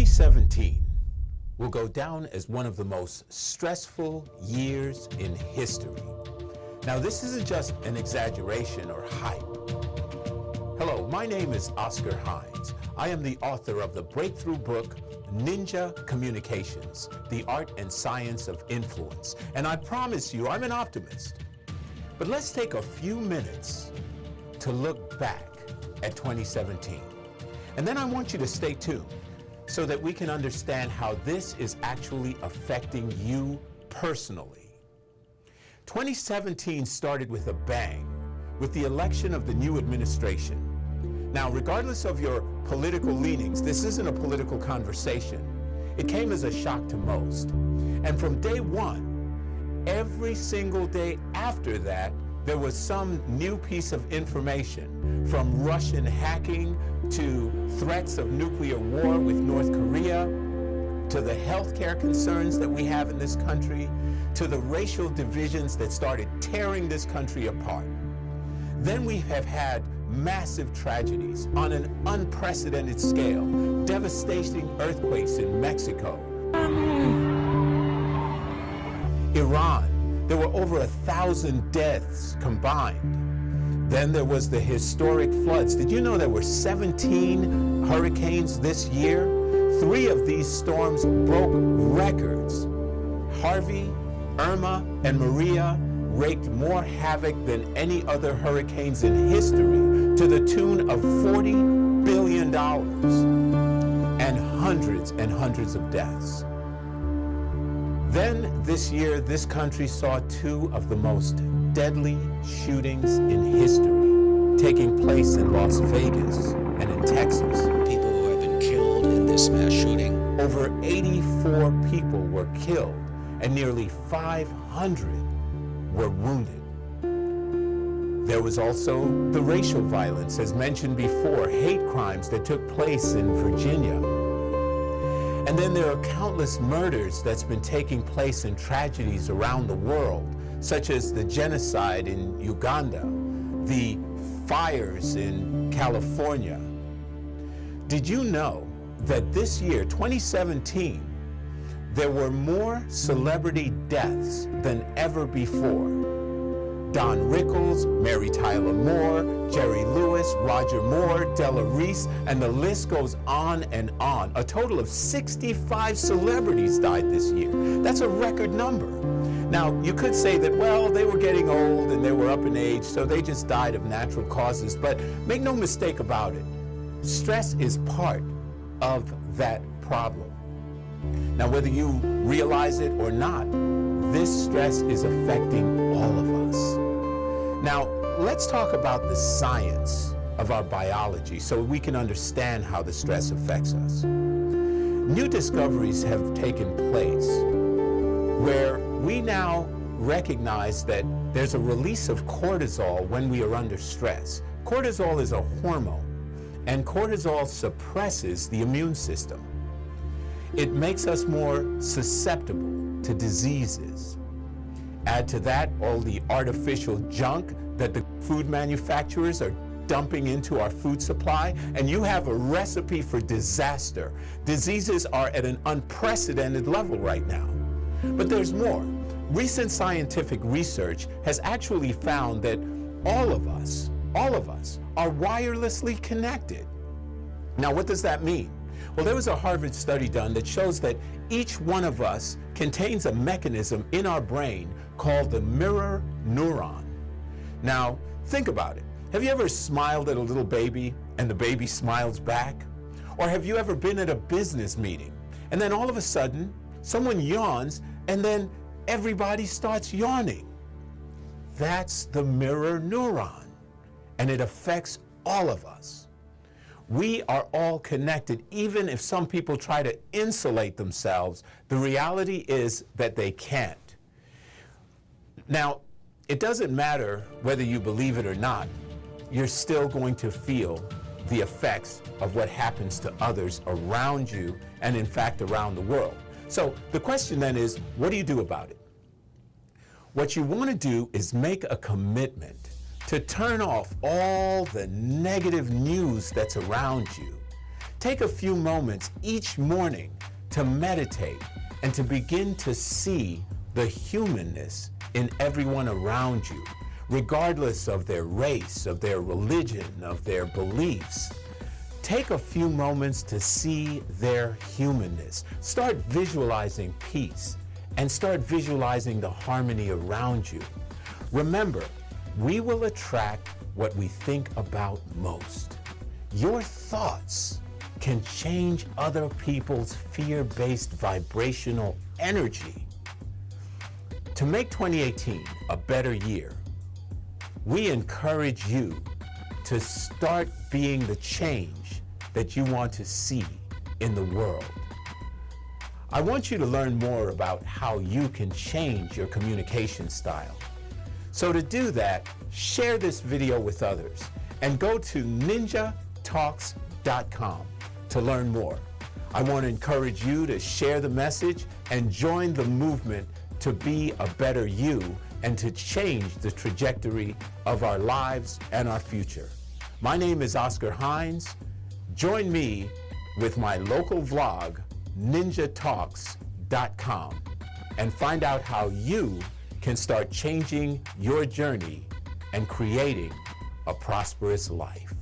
2017 will go down as one of the most stressful years in history. Now, this isn't just an exaggeration or hype. Hello, my name is Oscar Hines. I am the author of the breakthrough book, Ninja Communications, The Art and Science of Influence. And I promise you, I'm an optimist. But let's take a few minutes to look back at 2017. And then I want you to stay tuned so that we can understand how this is actually affecting you personally. 2017 started with a bang, with the election of the new administration. Now, regardless of your political leanings, this isn't a political conversation. It came as a shock to most. And from day one, every single day after that, there was some new piece of information, from Russian hacking to threats of nuclear war with North Korea, to the healthcare concerns that we have in this country, to the racial divisions that started tearing this country apart. Then we have had massive tragedies on an unprecedented scale, devastating earthquakes in Mexico. Iran, there were over 1,000 deaths combined. Then there was the historic floods. Did you know there were 17 hurricanes this year? 3 of these storms broke records. Harvey, Irma, and Maria wreaked more havoc than any other hurricanes in history, to the tune of $40 billion and hundreds of deaths. Then this year, this country saw 2 of the most deadly shootings in history taking place in Las Vegas and in Texas. People who have been killed in this mass shooting. Over 84 people were killed and nearly 500 were wounded. There was also the racial violence, as mentioned before, hate crimes that took place in Virginia. And then there are countless murders that's been taking place in tragedies around the world, such as the genocide in Uganda, the fires in California. Did you know that this year, 2017, there were more celebrity deaths than ever before? Don Rickles, Mary Tyler Moore, Jerry Lewis, Roger Moore, Della Reese, and the list goes on and on. A total of 65 celebrities died this year. That's a record number. Now, you could say that, well, they were getting old and they were up in age, so they just died of natural causes. But make no mistake about it, stress is part of that problem. Now, whether you realize it or not, this stress is affecting all of us. Now, let's talk about the science of our biology so we can understand how the stress affects us. New discoveries have taken place where we now recognize that there's a release of cortisol when we are under stress. Cortisol is a hormone, and cortisol suppresses the immune system. It makes us more susceptible to diseases. Add to that all the artificial junk that the food manufacturers are dumping into our food supply, and you have a recipe for disaster. Diseases are at an unprecedented level right now. But there's more. Recent scientific research has actually found that all of us are wirelessly connected. Now, what does that mean? Well, there was a Harvard study done that shows that each one of us contains a mechanism in our brain called the mirror neuron. Now, think about it. Have you ever smiled at a little baby and the baby smiles back? Or have you ever been at a business meeting and then all of a sudden someone yawns and then everybody starts yawning? That's the mirror neuron, and it affects all of us. We are all connected. Even if some people try to insulate themselves, the reality is that they can't. Now, it doesn't matter whether you believe it or not, you're still going to feel the effects of what happens to others around you and, in fact, around the world. So the question then is, what do you do about it? What you want to do is make a commitment to turn off all the negative news that's around you. Take a few moments each morning to meditate and to begin to see the humanness in everyone around you, regardless of their race, of their religion, of their beliefs. Take a few moments to see their humanness. Start visualizing peace and start visualizing the harmony around you. Remember, we will attract what we think about most. Your thoughts can change other people's fear-based vibrational energy. To make 2018 a better year, we encourage you to start being the change that you want to see in the world. I want you to learn more about how you can change your communication style. So to do that, share this video with others and go to ninjatalks.com to learn more. I want to encourage you to share the message and join the movement to be a better you and to change the trajectory of our lives and our future. My name is Oscar Hines. Join me with my local vlog, ninjatalks.com, and find out how you can start changing your journey and creating a prosperous life.